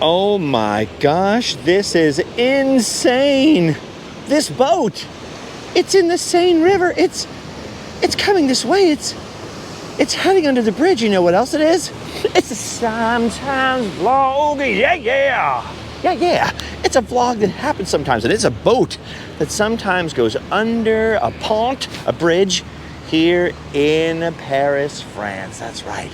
Oh my gosh, this is insane. This boat, it's in the Seine River. It's coming this way. It's heading under the bridge. You know what else it is? It's a sometimes vlog. Yeah. It's a vlog that happens sometimes. And it's a boat that sometimes goes under a pont, a bridge, here in Paris, France. That's right.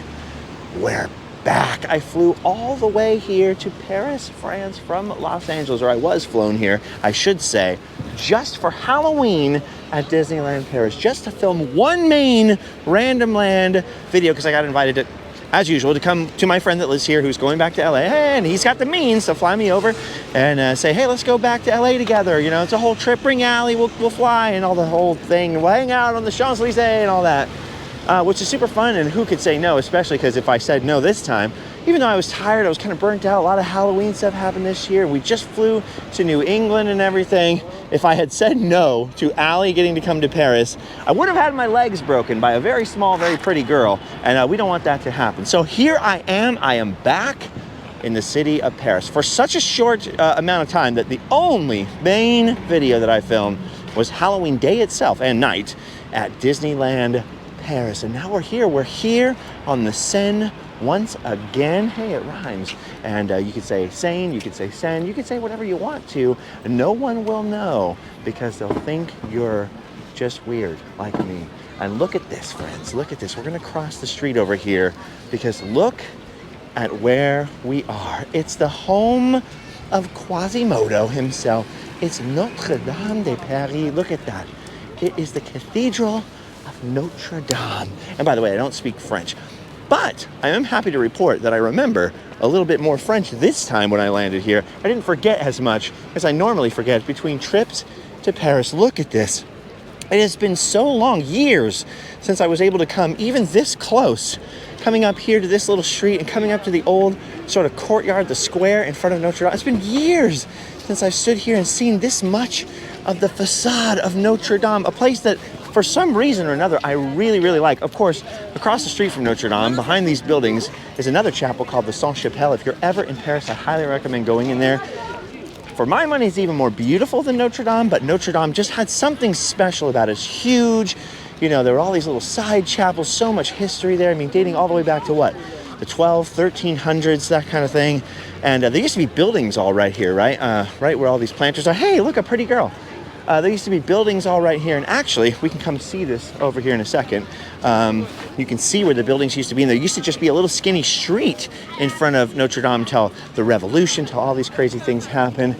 We're back. I flew all the way here to Paris, France from Los Angeles, or I was flown here, I should say, just for Halloween at Disneyland Paris, just to film one main Random Land video, because I got invited to, as usual, to come to my friend that lives here who's going back to LA, and he's got the means to fly me over and say, hey, let's go back to LA together. You know, it's a whole trip. Bring Allie, we'll fly, and all the whole thing. We'll hang out on the Champs-Elysees and all that. Which is super fun, and who could say no, especially because if I said no this time, even though I was tired, I was kind of burnt out, a lot of Halloween stuff happened this year, we just flew to New England and everything. If I had said no to Allie getting to come to Paris, I would have had my legs broken by a very small, very pretty girl, and we don't want that to happen. So here I am back in the city of Paris for such a short amount of time that the only main video that I filmed was Halloween day itself and night at Disneyland Paris. And now we're here on the Seine once again. Hey, it rhymes. And you could say Seine, you could say Seine, you could say whatever you want to. No one will know because they'll think you're just weird like me. And look at this, friends. Look at this. We're going to cross the street over here because look at where we are. It's the home of Quasimodo himself. It's Notre Dame de Paris. Look at that. It is the cathedral of Notre Dame. And by the way, I don't speak French, but I am happy to report that I remember a little bit more French this time when I landed here. I didn't forget as much as I normally forget between trips to Paris. Look at this. It has been so long, years, since I was able to come even this close, coming up here to this little street and coming up to the old sort of courtyard, the square in front of Notre Dame. It's been years since I've stood here and seen this much of the facade of Notre Dame, a place that for some reason or another, I really, really like. Of course, across the street from Notre Dame, behind these buildings, is another chapel called the Sainte-Chapelle. If you're ever in Paris, I highly recommend going in there. For my money, it's even more beautiful than Notre Dame, but Notre Dame just had something special about it. It's huge. You know, there were all these little side chapels, so much history there. I mean, dating all the way back to what? The 1300s, that kind of thing. And there used to be buildings all right here, right? Right where all these planters are. Hey, look, a pretty girl. There used to be buildings all right here, and actually, we can come see this over here in a second. You can see where the buildings used to be, and there used to just be a little skinny street in front of Notre Dame till the Revolution, till all these crazy things happened.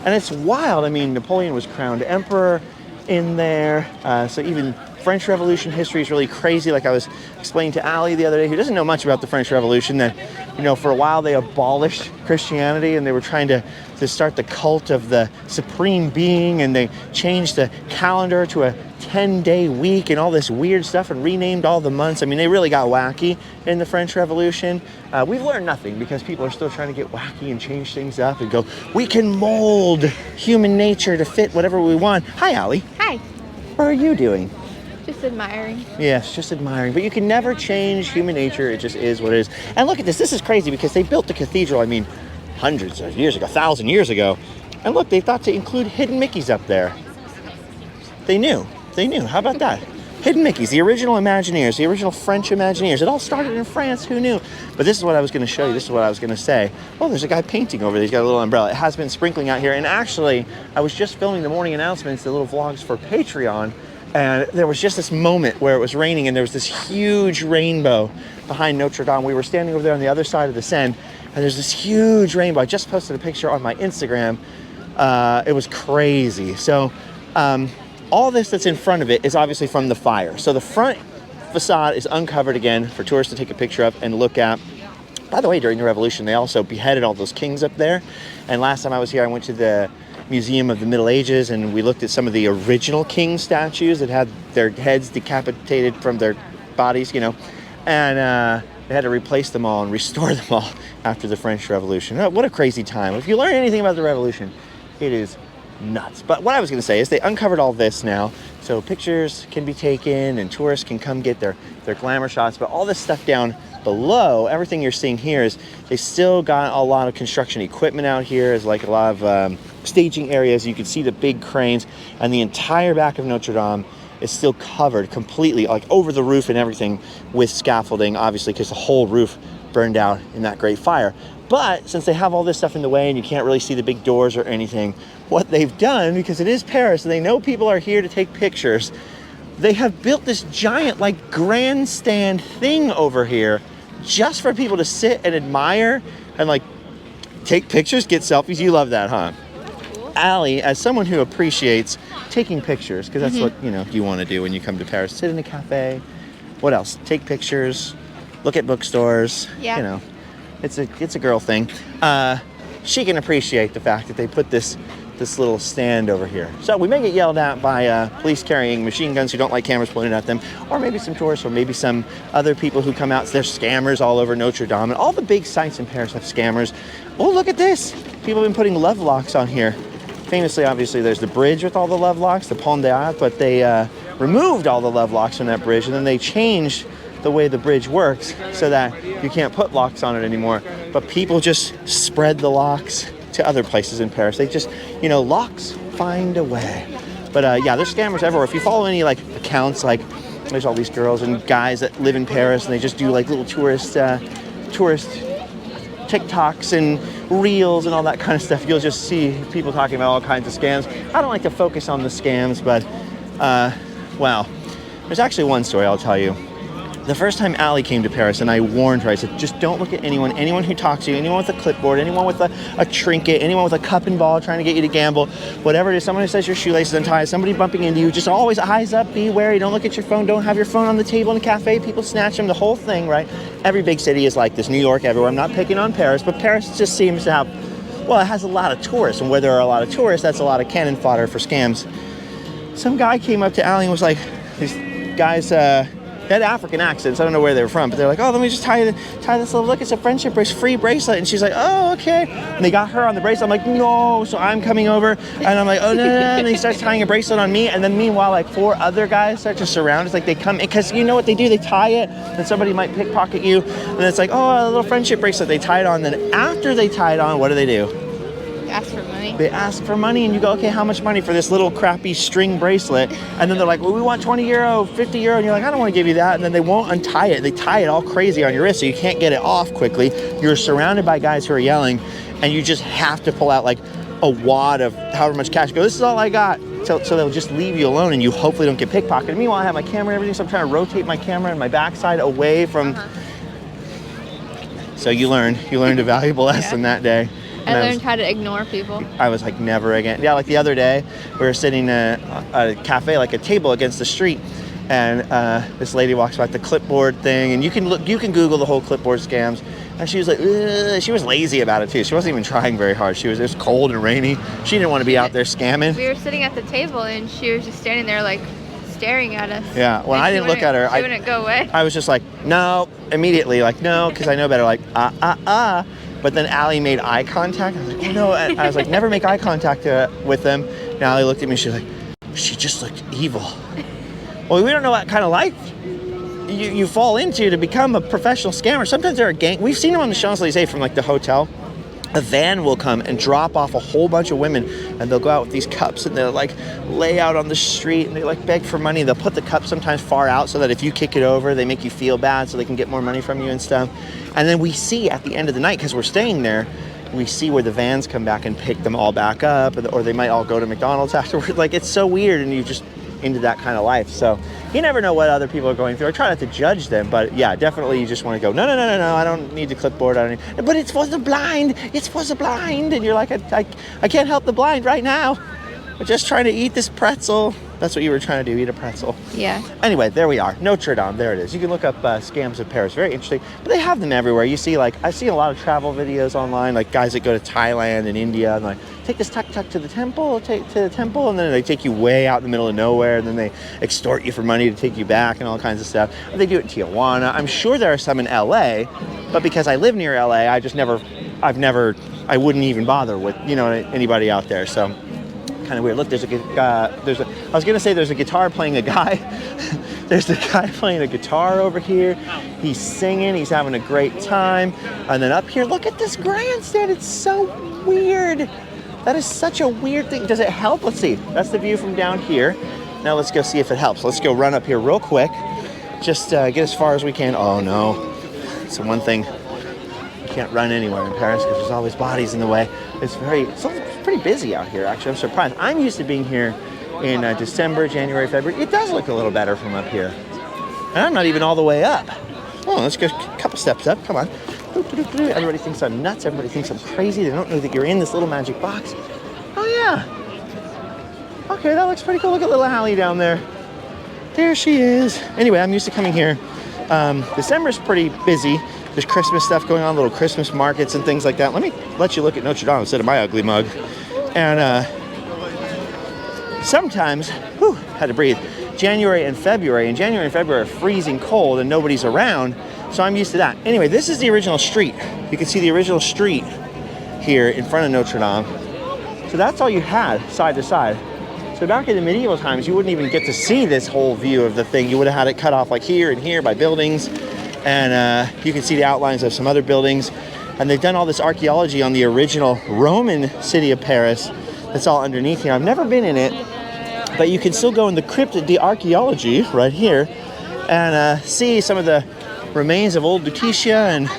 And it's wild. I mean, Napoleon was crowned emperor in there, so even French Revolution history is really crazy. Like I was explaining to Allie the other day, who doesn't know much about the French Revolution, that, you know, for a while they abolished Christianity and they were trying to start the cult of the supreme being, and they changed the calendar to a 10-day week and all this weird stuff and renamed all the months. I mean, they really got wacky in the French Revolution. We've learned nothing because people are still trying to get wacky and change things up and go, we can mold human nature to fit whatever we want. Hi, Allie. Hi. What are you doing? Just admiring. Yes, just admiring. But you can never change human nature. It just is what it is. And look at this. This is crazy because they built the cathedral, I mean, hundreds of years ago, 1,000 years ago. And look, they thought to include hidden Mickeys up there. They knew. How about that? Hidden Mickeys, the original Imagineers, the original French Imagineers. It all started in France. Who knew? But this is what I was going to show you. This is what I was going to say. Oh, there's a guy painting over there. He's got a little umbrella. It has been sprinkling out here. And actually, I was just filming the morning announcements, the little vlogs for Patreon. And there was just this moment where it was raining and there was this huge rainbow behind Notre Dame. We were standing over there on the other side of the Seine, and there's this huge rainbow. I just posted a picture on my Instagram. It was crazy. So all this that's in front of it is obviously from the fire. So the front facade is uncovered again for tourists to take a picture of and look at. By the way, during the Revolution, they also beheaded all those kings up there. And last time I was here, I went to the Museum of the Middle Ages, and we looked at some of the original king statues that had their heads decapitated from their bodies, you know, and they had to replace them all and restore them all after the French Revolution. Oh, what a crazy time. If you learn anything about the Revolution, it is nuts. But what I was going to say is they uncovered all this now, so pictures can be taken and tourists can come get their glamour shots, but all this stuff down below, everything you're seeing here is they still got a lot of construction equipment out here. There's like a lot of staging areas. You can see the big cranes, and the entire back of Notre Dame is still covered completely, like over the roof and everything, with scaffolding, obviously, because the whole roof burned out in that great fire. But since they have all this stuff in the way and you can't really see the big doors or anything, what they've done, because it is Paris and they know people are here to take pictures, they have built this giant like grandstand thing over here just for people to sit and admire and like take pictures, get selfies. You love that, huh? Allie, as someone who appreciates taking pictures, because that's what you want to do when you come to Paris, sit in a cafe. What else? Take pictures, look at bookstores. Yeah. It's a girl thing. She can appreciate the fact that they put this little stand over here. So we may get yelled at by police carrying machine guns who don't like cameras pointed at them, or maybe some tourists, or maybe some other people who come out. There's scammers all over Notre Dame, and all the big sites in Paris have scammers. Oh, look at this. People have been putting love locks on here. Famously, obviously, there's the bridge with all the love locks, the Pont des Arts, but they removed all the love locks from that bridge, and then they changed the way the bridge works so that you can't put locks on it anymore. But people just spread the locks to other places in Paris. They just, locks find a way. But yeah, there's scammers everywhere. If you follow any like accounts, like there's all these girls and guys that live in Paris and they just do like little tourist TikToks and reels and all that kind of stuff, you'll just see people talking about all kinds of scams. I don't like to focus on the scams, but well, there's actually one story I'll tell you. The first time Allie came to Paris, and I warned her, I said, just don't look at anyone who talks to you, anyone with a clipboard, anyone with a trinket, anyone with a cup and ball trying to get you to gamble, whatever it is, someone who says your shoelaces untied, somebody bumping into you, just always eyes up, be wary, don't look at your phone, don't have your phone on the table in a cafe, people snatch them, the whole thing, right? Every big city is like this, New York, everywhere. I'm not picking on Paris, but Paris just seems to have, well, it has a lot of tourists, and where there are a lot of tourists, that's a lot of cannon fodder for scams. Some guy came up to Allie and was like, these guys, they had African accents. I don't know where they were from, but they're like, oh, let me just tie this little, look, it's a friendship free bracelet. And she's like, oh, okay. And they got her on the bracelet. I'm like, no. So I'm coming over and I'm like, oh, no. And he starts tying a bracelet on me. And then meanwhile, like 4 other guys start to surround. It's like they come in, because you know what they do? They tie it and somebody might pickpocket you. And it's like, oh, a little friendship bracelet. They tie it on. Then after they tie it on, what do? Ask for money. They ask for money, and you go, okay, how much money for this little crappy string bracelet? And then they're like, well, we want 20 euro, 50 euro. And you're like, I don't want to give you that. And then they won't untie it. They tie it all crazy on your wrist, so you can't get it off quickly. You're surrounded by guys who are yelling, and you just have to pull out like a wad of however much cash. Go, this is all I got. So they'll just leave you alone, and you hopefully don't get pickpocketed. Meanwhile, I have my camera and everything, so I'm trying to rotate my camera and my backside away from. So you learned a valuable lesson that day. I learned how to ignore people. I was like, never again. Yeah, like the other day, we were sitting at a cafe, like a table against the street, and this lady walks by the clipboard thing, and you can Google the whole clipboard scams, and she was like, ugh. She was lazy about it too. She wasn't even trying very hard. It was cold and rainy. She didn't want to be out there scamming. We were sitting at the table, and she was just standing there like staring at us. Yeah, when I didn't look at her, she wouldn't go away. I was just like, no, immediately, like, no, because I know better, like, But then Allie made eye contact. I was like, oh no. I was like, never make eye contact with them. And Allie looked at me. She's like, she just looked evil. Well, we don't know what kind of life you fall into to become a professional scammer. Sometimes there are gang. We've seen them on the Champs-Elysees from like the hotel. A van will come and drop off a whole bunch of women, and they'll go out with these cups and they'll like lay out on the street and they like beg for money. They'll put the cup sometimes far out so that if you kick it over, they make you feel bad so they can get more money from you and stuff. And then we see at the end of the night, because we're staying there, we see where the vans come back and pick them all back up, or they might all go to McDonald's afterwards. Like, it's so weird, and you just into that kind of life. So you never know what other people are going through. I try not to judge them, but yeah, definitely you just want to go, no, I don't need the clipboard. But it's for the blind. It's for the blind. And you're like, I can't help the blind right now. We're just trying to eat this pretzel. That's what you were trying to do, eat a pretzel. Yeah. Anyway, there we are. Notre Dame, there it is. You can look up scams of Paris. Very interesting. But they have them everywhere. You see, like, I see a lot of travel videos online, like guys that go to Thailand and India, and like, take this tuk-tuk to the temple, and then they take you way out in the middle of nowhere, and then they extort you for money to take you back and all kinds of stuff. And they do it in Tijuana. I'm sure there are some in LA, but because I live near LA, I wouldn't even bother with, anybody out there. So Kind of weird. Look, I was gonna say there's a guitar playing a guy. There's a guy playing a guitar over here. He's singing, he's having a great time. And then up here, look at this grandstand. It's so weird. That is such a weird thing. Does it help? Let's see. That's the view from down here. Now let's go see if it helps. Let's go run up here real quick. Just get as far as we can. Oh no. It's the one thing. You can't run anywhere in Paris because there's always bodies in the way. It's pretty busy out here, actually. I'm surprised. I'm used to being here in December, January, February. It does look a little better from up here. And I'm not even all the way up. Oh, let's go a couple steps up. Come on. Everybody thinks I'm nuts. Everybody thinks I'm crazy. They don't know that you're in this little magic box. Oh, yeah. Okay, that looks pretty cool. Look at little Hallie down there. There she is. Anyway, I'm used to coming here. December's pretty busy. There's Christmas stuff going on, little Christmas markets and things like that. Let me let you look at Notre Dame instead of my ugly mug. And sometimes, had to breathe. January and February are freezing cold and nobody's around, so I'm used to that. Anyway, this is the original street. You can see the original street here in front of Notre Dame. So that's all you had side to side. So back in the medieval times, you wouldn't even get to see this whole view of the thing. You would have had it cut off like here and here by buildings. And you can see the outlines of some other buildings. And they've done all this archaeology on the original Roman city of Paris. That's all underneath here. I've never been in it, but you can still go in the crypt de archaeology right here and see some of the remains of old Lutetia and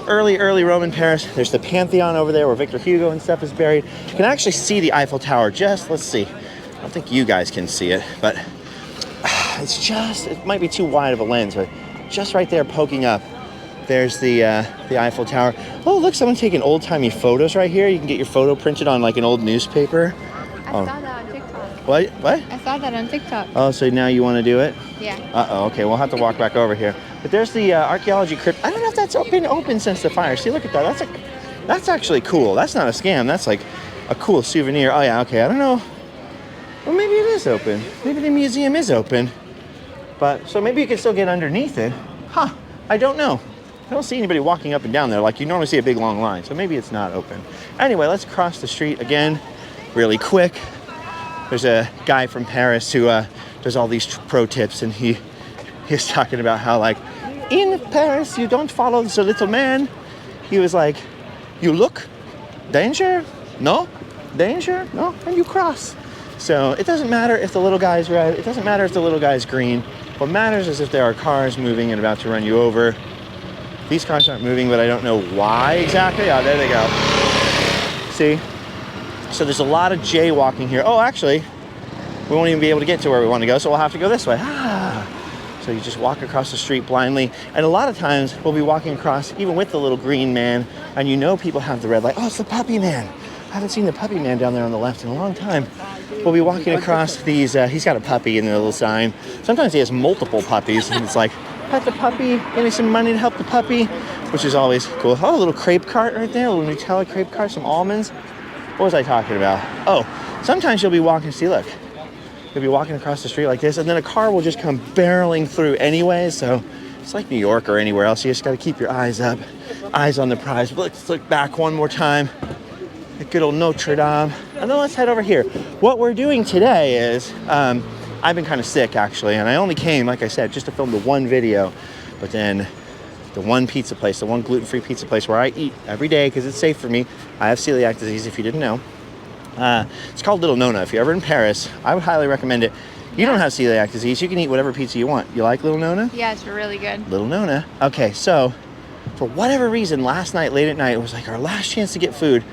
early Roman Paris. There's the Pantheon over there where Victor Hugo and stuff is buried. You can actually see the Eiffel Tower. Let's see. I don't think you guys can see it, but it might be too wide of a lens, but just right there poking up, there's the Eiffel Tower. Oh, look, someone taking old-timey photos right here. You can get your photo printed on like an old newspaper. I saw that on TikTok. What? I saw that on TikTok. Oh, so now you want to do it? Yeah. Uh-oh, okay, we'll have to walk back over here. But there's the archaeology crypt. I don't know if that's been open since the fire. See, look at that. That's actually cool. That's not a scam. That's like a cool souvenir. Oh, yeah, okay, I don't know. Well, maybe it is open. Maybe the museum is open. But, so maybe you can still get underneath it. Huh, I don't know. I don't see anybody walking up and down there like you normally see a big long line. So maybe it's not open. Anyway, let's cross the street again really quick. There's a guy from Paris who does all these pro tips, and he's talking about how, like, in Paris, you don't follow the little man. He was like, you look, danger, no, danger, no, and you cross. So it doesn't matter if the little guy's red. It doesn't matter if the little guy's green. What matters is if there are cars moving and about to run you over. These cars aren't moving, but I don't know why exactly. Oh, there they go. See? So there's a lot of jaywalking here. Oh, actually, we won't even be able to get to where we want to go, so we'll have to go this way. So you just walk across the street blindly. And a lot of times we'll be walking across, even with the little green man, and you know people have the red light. Oh, it's the puppy man. I haven't seen the puppy man down there on the left in a long time. We'll be walking across these, he's got a puppy in the little sign. Sometimes he has multiple puppies, and it's like, pet the puppy, give me some money to help the puppy, which is always cool. Oh, a little crepe cart right there, a little Nutella crepe cart, some almonds. What was I talking about? Oh, sometimes you'll be walking, see, look. You'll be walking across the street like this, and then a car will just come barreling through anyway, so it's like New York or anywhere else. You just got to keep your eyes up, eyes on the prize. But let's look back one more time. The good old Notre Dame. And then let's head over here. What we're doing today is, I've been kind of sick, actually, and I only came, like I said, just to film the one video, but then the one pizza place, the one gluten-free pizza place where I eat every day because it's safe for me. I have celiac disease, if you didn't know. It's called Little Nona. If you're ever in Paris, I would highly recommend it. You don't have celiac disease. You can eat whatever pizza you want. You like Little Nona? Yeah, it's really good. Little Nona. Okay, so for whatever reason, last night, late at night, it was like our last chance to get food.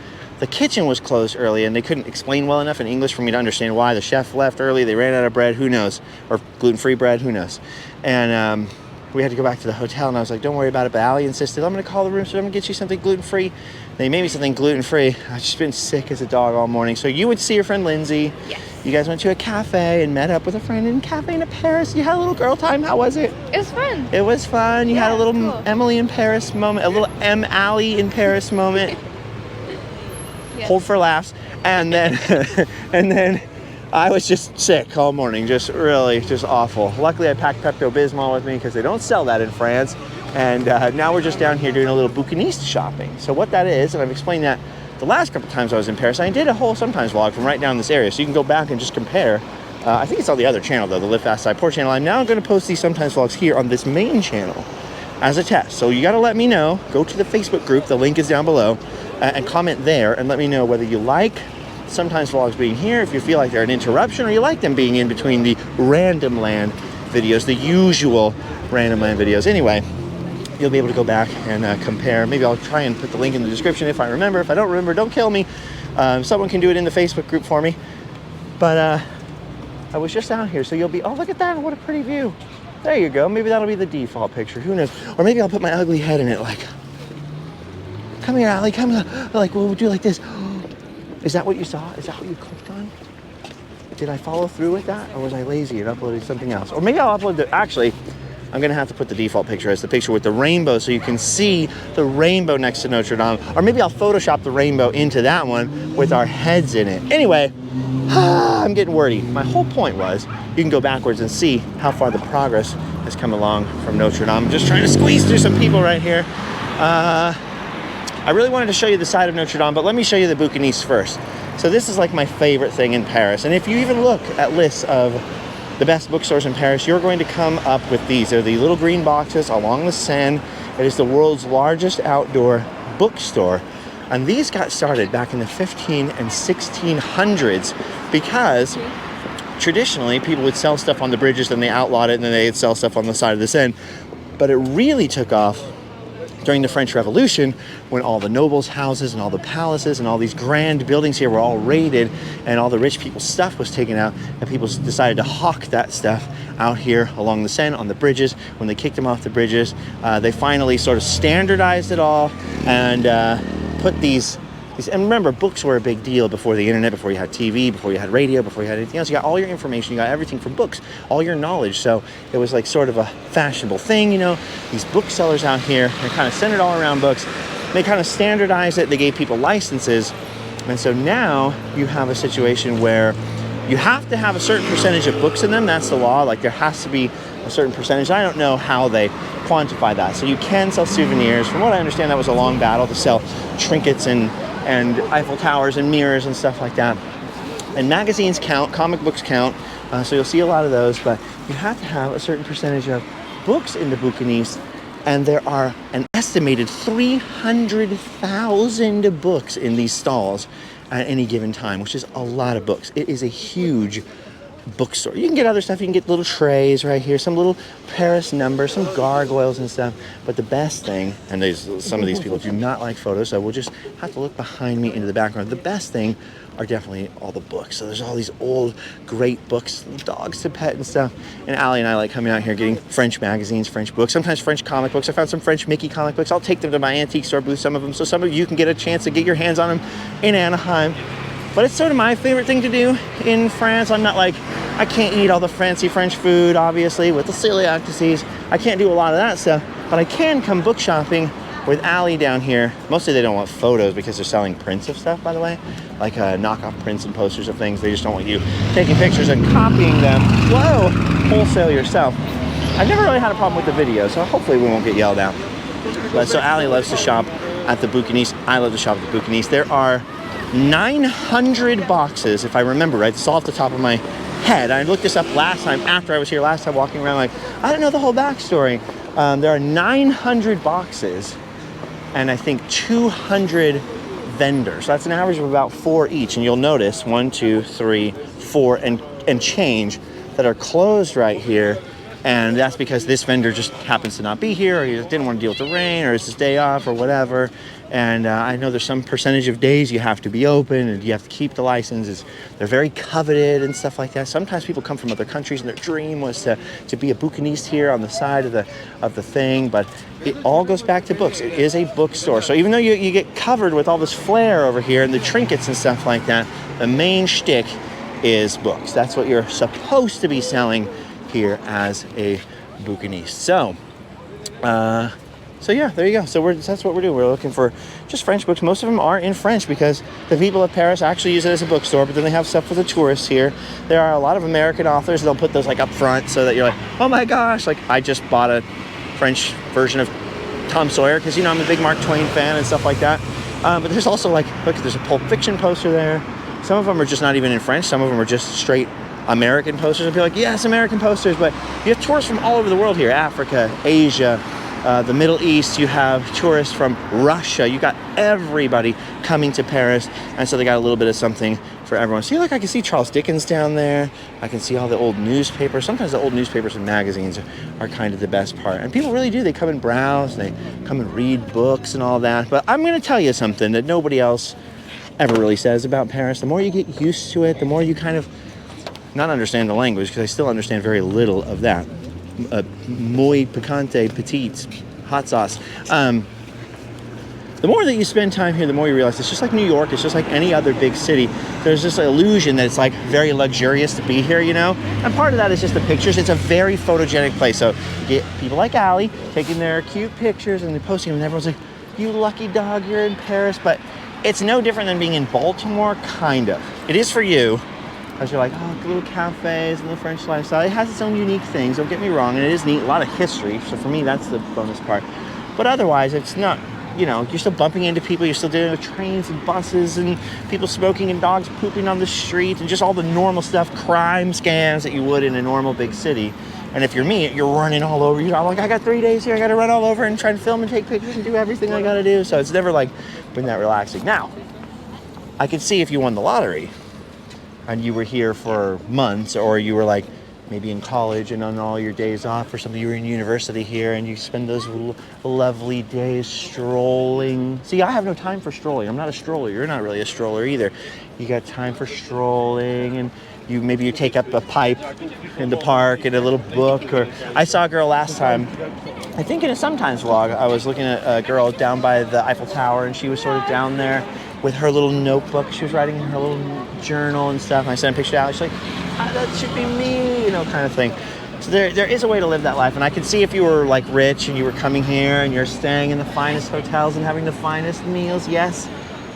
The kitchen was closed early, and they couldn't explain well enough in English for me to understand why. The chef left early. They ran out of bread. Who knows? Or gluten-free bread. Who knows? And we had to go back to the hotel, and I was like, don't worry about it. But Allie insisted, I'm going to call the room, so I'm going to get you something gluten-free. They made me something gluten-free. I've just been sick as a dog all morning. So you would see your friend Lindsay. Yes. You guys went to a cafe and met up with a friend in a cafe in Paris. You had a little girl time. How was it? It was fun. It was fun. You had a little cool. Emily in Paris moment, a little M. Allie in Paris moment. Yes. Hold for laughs. And then and then I was just sick all morning, just really just awful. Luckily I packed Pepto-Bismol with me because they don't sell that in France. And now we're just down here doing a little Bouquinistes shopping. So what that is, and I've explained that the the last couple times I was in Paris, I did a whole sometimes vlog from right down this area, so you can go back and just compare. I think it's on the other channel though, the Live Fast Side Poor channel. I'm now going to post these sometimes vlogs here on this main channel as a test. So you got to let me know. Go to the Facebook group, the link is down below, and comment there and let me know whether you like sometimes vlogs being here, if you feel like they're an interruption, or you like them being in between the random land videos, the usual random land videos. Anyway, you'll be able to go back and compare. Maybe I'll try and put the link in the description if I remember. If I don't remember, don't kill me. Someone can do it in the Facebook group for me. But I was just out here, so you'll be, oh, look at that, what a pretty view. There you go. Maybe that'll be the default picture. Who knows? Or maybe I'll put my ugly head in it like, come here, Allie, come here. Like, we'll do like this. Is that what you saw? Is that what you clicked on? Did I follow through with that? Or was I lazy and uploaded something else? Or maybe I'll upload actually, I'm gonna have to put the default picture as the picture with the rainbow so you can see the rainbow next to Notre Dame. Or maybe I'll Photoshop the rainbow into that one with our heads in it. Anyway, I'm getting wordy. My whole point was you can go backwards and see how far the progress has come along from Notre Dame. I'm just trying to squeeze through some people right here. I really wanted to show you the side of Notre Dame, but let me show you the Bouquinistes first. So this is like my favorite thing in Paris. And if you even look at lists of the best bookstores in Paris, you're going to come up with these. They're the little green boxes along the Seine. It is the world's largest outdoor bookstore. And these got started back in the 15 and 1600s because traditionally people would sell stuff on the bridges, then they outlawed it, and then they'd sell stuff on the side of the Seine. But it really took off during the French Revolution, when all the nobles' houses and all the palaces and all these grand buildings here were all raided and all the rich people's stuff was taken out, and people decided to hawk that stuff out here along the Seine on the bridges. When they kicked them off the bridges, they finally sort of standardized it all and put these, and remember, books were a big deal before the internet, before you had TV, before you had radio, before you had anything else. You got all your information, you got everything from books, all your knowledge. So it was like sort of a fashionable thing, you know. These booksellers out here, they kind of centered all around books. They kind of standardized it. They gave people licenses. And so now you have a situation where you have to have a certain percentage of books in them. That's the law. Like there has to be a certain percentage. I don't know how they quantify that. So you can sell souvenirs. From what I understand, that was a long battle to sell trinkets and Eiffel Towers and mirrors and stuff like that. And magazines count, comic books count, so you'll see a lot of those, but you have to have a certain percentage of books in the Bouquinistes, and there are an estimated 300,000 books in these stalls at any given time, which is a lot of books. It is a huge bookstore. You can get other stuff. You can get little trays right here, some little Paris numbers, some gargoyles and stuff. But the best thing, and some of these people do not like photos, so we'll just have to look behind me into the background. The best thing are definitely all the books. So there's all these old, great books, dogs to pet and stuff. And Allie and I like coming out here getting French magazines, French books, sometimes French comic books. I found some French Mickey comic books. I'll take them to my antique store booth, some of them, so some of you can get a chance to get your hands on them in Anaheim. But it's sort of my favorite thing to do in France. I'm not like, I can't eat all the fancy French food, obviously, with the celiac disease. I can't do a lot of that stuff, but I can come book shopping with Allie down here. Mostly they don't want photos because they're selling prints of stuff, by the way, like knockoff prints and posters of things. They just don't want you taking pictures and copying them, whoa, wholesale yourself. I've never really had a problem with the video, so hopefully we won't get yelled at. But so Allie loves to shop at the Bouquinistes. I love to shop at the Bouquinistes. There are 900 boxes, if I remember right. It's all off the top of my head. I looked this up last time, after I was here last time walking around, like, I don't know the whole backstory. There are 900 boxes and I think 200 vendors. So that's an average of about 4 each. And you'll notice 1, 2, 3, 4 and change that are closed right here. And that's because this vendor just happens to not be here, or he just didn't want to deal with the rain, or it's his day off, or whatever. And I know there's some percentage of days you have to be open, and you have to keep the licenses. They're very coveted and stuff like that. Sometimes people come from other countries, and their dream was to be a Bouquiniste here on the side of the thing. But it all goes back to books. It is a bookstore. So even though you get covered with all this flair over here and the trinkets and stuff like that, the main shtick is books. That's what you're supposed to be selling here as a Bouquiniste. So yeah, there you go. So that's what we're doing. We're looking for just French books. Most of them are in French because the people of Paris actually use it as a bookstore, but then they have stuff for the tourists here. There are a lot of American authors. They'll put those like up front so that you're like, oh my gosh, like I just bought a French version of Tom Sawyer because, you know, I'm a big Mark Twain fan and stuff like that. But there's also like, look, there's a Pulp Fiction poster there. Some of them are just not even in French. Some of them are just straight American posters. I'd be like, yes, American posters. But you have tourists from all over the world here. Africa, Asia, the Middle East. You have tourists from Russia. You got everybody coming to Paris. And so they got a little bit of something for everyone. See, look, I can see Charles Dickens down there. I can see all the old newspapers. Sometimes the old newspapers and magazines are kind of the best part. And people really do. They come and browse. They come and read books and all that. But I'm going to tell you something that nobody else ever really says about Paris. The more you get used to it, the more you kind of not understand the language, because I still understand very little of that. Muy picante, petite, hot sauce. The more that you spend time here, the more you realize it's just like New York. It's just like any other big city. There's this illusion that it's like very luxurious to be here, you know? And part of that is just the pictures. It's a very photogenic place. So you get people like Allie taking their cute pictures and they're posting them, and everyone's like, you lucky dog, you're in Paris. But it's no different than being in Baltimore, kind of. It is for you, because you're like, oh, little cafes and the French lifestyle. It has its own unique things, don't get me wrong, and it is neat, a lot of history. So for me, that's the bonus part. But otherwise, it's not, you know, you're still bumping into people, you're still dealing with trains and buses and people smoking and dogs pooping on the street and just all the normal stuff, crime scams that you would in a normal big city. And if you're me, you're running all over. You're like, I got 3 days here. I got to run all over and try to film and take pictures and do everything I got to do. So it's never like been that relaxing. Now, I could see if you won the lottery and you were here for months, or you were like maybe in college and on all your days off or something, you were in university here and you spend those lovely days strolling. See, I have no time for strolling. I'm not a stroller. You're not really a stroller either. You got time for strolling, and maybe you take up a pipe in the park and a little book. Or I saw a girl last time, I think in a Sometimes vlog, I was looking at a girl down by the Eiffel Tower, and she was sort of down there with her little notebook. She was writing in her little journal and stuff. And I sent a picture out. She's like, that should be me, you know, kind of thing. So there is a way to live that life. And I could see if you were like rich and you were coming here and you're staying in the finest hotels and having the finest meals. Yes,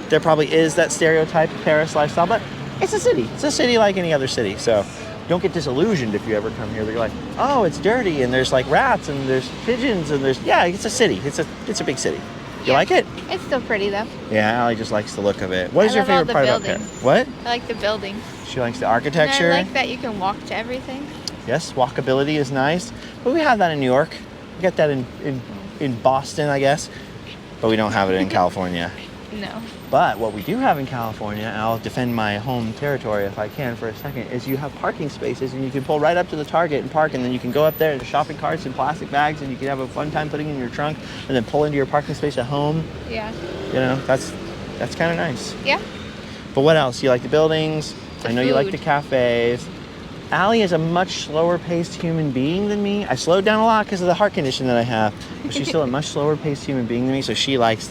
there probably is that stereotype of Paris lifestyle, but it's a city. It's a city like any other city. So don't get disillusioned if you ever come here. You're like, oh, it's dirty and there's like rats and there's pigeons and yeah, it's a city. It's a big city. You like it? It's still pretty though. Yeah, Allie just likes the look of it. What is your favorite part about Paris? What? I like the buildings. She likes the architecture. And I like that you can walk to everything. Yes, walkability is nice. But we have that in New York. We got that in Boston, I guess. But we don't have it in California. No. But what we do have in California, and I'll defend my home territory if I can for a second, is you have parking spaces, and you can pull right up to the Target and park, and then you can go up there in shopping carts and plastic bags, and you can have a fun time putting it in your trunk, and then pull into your parking space at home. Yeah. You know, that's kind of nice. Yeah. But what else? You like the buildings? I know you like food. the cafes. Allie is a much slower-paced human being than me. I slowed down a lot because of the heart condition that I have, but she's still a much slower-paced human being than me, so she likes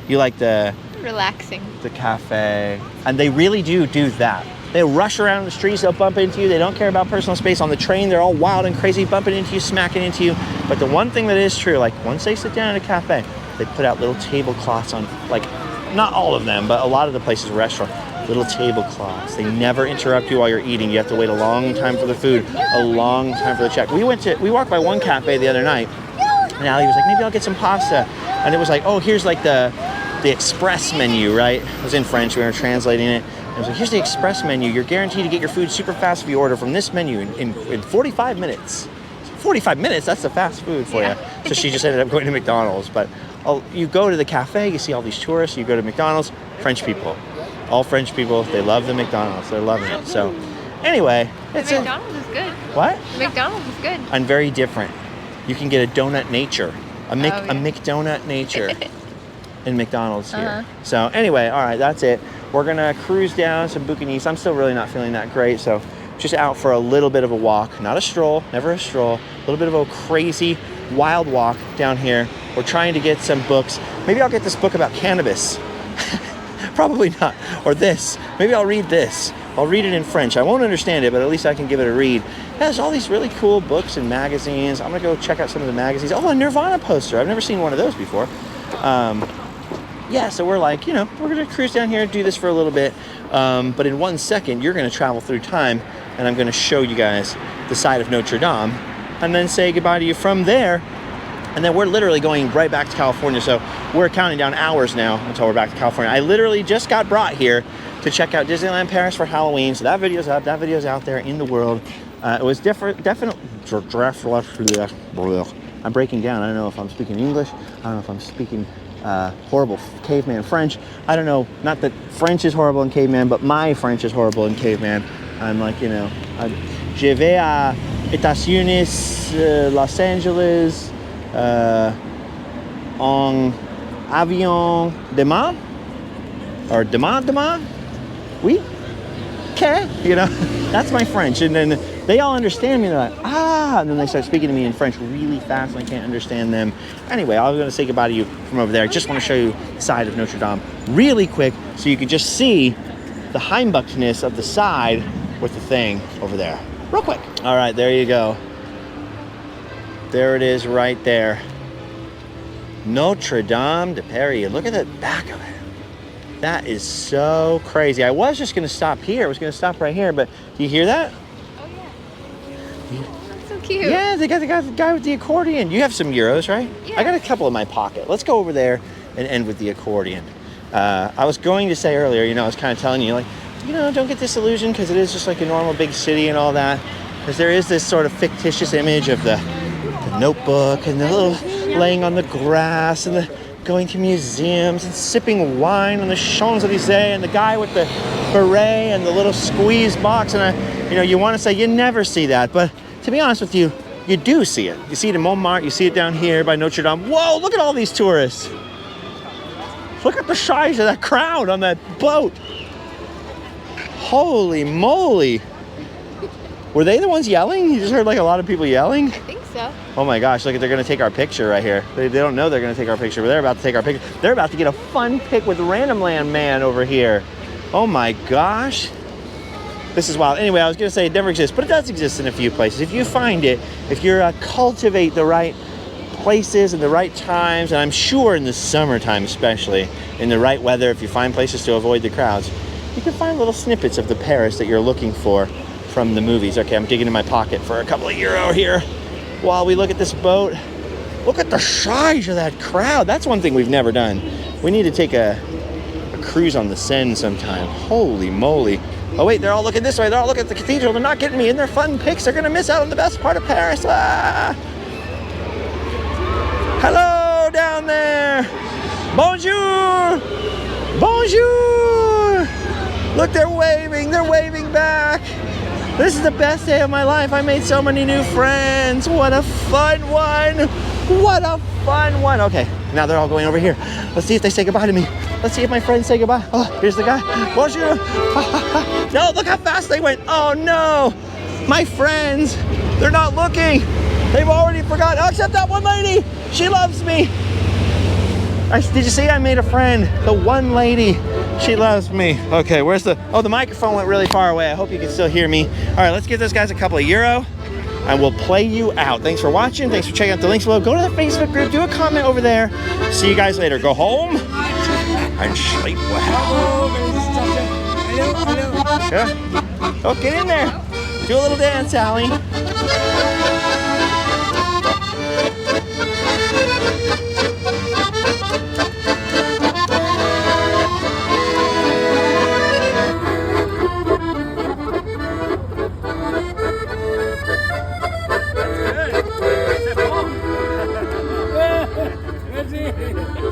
you like the relaxing. The cafe. And they really do that. They rush around the streets, they'll bump into you. They don't care about personal space. On the train, they're all wild and crazy, bumping into you, smacking into you. But the one thing that is true, like once they sit down at a cafe, they put out little tablecloths on, like, not all of them, but a lot of the places, restaurant, little tablecloths. They never interrupt you while you're eating. You have to wait a long time for the food, a long time for the check. We walked by one cafe the other night, and Allie was like, maybe I'll get some pasta. And it was like, oh, here's like the express menu, right? It was in French, we were translating it. And I was like, here's the express menu. You're guaranteed to get your food super fast if you order from this menu in 45 minutes. 45 minutes, that's the fast food for you. So she just ended up going to McDonald's. But you go to the cafe, you see all these tourists, you go to McDonald's, French people. All French people, they love the McDonald's. They're loving it. So anyway. The McDonald's is good. What? The McDonald's is good. And very different. You can get a donut nature. A McDonut nature. In McDonald's here. So anyway, all right, that's it. We're gonna cruise down some Bouquinistes. I'm still really not feeling that great, so just out for a little bit of a walk. Not a stroll, never a stroll. A little bit of a crazy, wild walk down here. We're trying to get some books. Maybe I'll get this book about cannabis. Probably not. Or this. Maybe I'll read this. I'll read it in French. I won't understand it, but at least I can give it a read. It has all these really cool books and magazines. I'm gonna go check out some of the magazines. Oh, a Nirvana poster. I've never seen one of those before. Yeah, so we're like, we're going to cruise down here and do this for a little bit. But in 1 second, you're going to travel through time, and I'm going to show you guys the side of Notre Dame, and then say goodbye to you from there. And then we're literally going right back to California. So we're counting down hours now until we're back to California. I literally just got brought here to check out Disneyland Paris for Halloween. So that video's up. That video's out there in the world. It was definitely. I'm breaking down. I don't know if I'm speaking English. I don't know if I'm speaking horrible caveman French. I don't know. Not that French is horrible in caveman, but my French is horrible in caveman. I'm like, you know, je vais à États-Unis, Los Angeles, en avion demain, or demain, oui, okay, you know, that's my French. And then they all understand me. They're like, and then they start speaking to me in French really fast, and I can't understand them. Anyway, I was going to say goodbye to you from over there. I just want to show you the side of Notre Dame really quick so you can just see the Heimbuckness of the side with the thing over there. Real quick. All right, there you go. There it is right there. Notre Dame de Paris. Look at the back of it. That is so crazy. I was just going to stop here. I was going to stop right here, but do you hear that? Oh, yeah. That's so cute. Yeah, they got the guy with the accordion. You have some euros, right? Yeah. I got a couple in my pocket. Let's go over there and end with the accordion. I was going to say earlier, you know, I was kind of telling you, like, you know, don't get disillusioned because it is just like a normal big city and all that. Because there is this sort of fictitious image of the notebook and the little laying on the grass and the going to museums and sipping wine on the Champs-Elysees and the guy with the beret and the little squeeze box. And, you know, you want to say you never see that. But to be honest with you, you do see it. You see it in Montmartre. You see it down here by Notre Dame. Whoa, look at all these tourists. Look at the size of that crowd on that boat. Holy moly. Were they the ones yelling? You just heard like a lot of people yelling? I think so. Oh my gosh, look, they're going to take our picture right here. They don't know they're going to take our picture, but they're about to take our picture. They're about to get a fun pic with Random Land Man over here. Oh my gosh. This is wild. Anyway, I was going to say it never exists, but it does exist in a few places. If you find it, if you cultivate the right places and the right times, and I'm sure in the summertime especially, in the right weather, if you find places to avoid the crowds, you can find little snippets of the Paris that you're looking for from the movies. Okay, I'm digging in my pocket for a couple of euro here while we look at this boat. Look at the size of that crowd. That's one thing we've never done. We need to take a cruise on the Seine sometime. Holy moly. Oh wait, they're all looking this way. They're all looking at the cathedral. They're not getting me in their fun pics. They're gonna miss out on the best part of Paris. Ah. Hello down there. Bonjour. Bonjour. Look, they're waving back. This is the best day of my life. I made so many new friends. What a fun one. What a fun one. Okay, now they're all going over here. Let's see if they say goodbye to me. Let's see if my friends say goodbye. Oh, here's the guy. Bonjour. No, look how fast they went. Oh no, my friends, they're not looking. They've already forgotten, except that one lady. She loves me. Did you see I made a friend? The one lady, she loves me. Okay, where's the microphone went really far away. I hope you can still hear me. All right, let's give those guys a couple of euro and we'll play you out. Thanks for watching. Thanks for checking out the links below. Go to the Facebook group, do a comment over there. See you guys later. Go home and sleep well. Yeah. Oh, get in there. Do a little dance, Allie.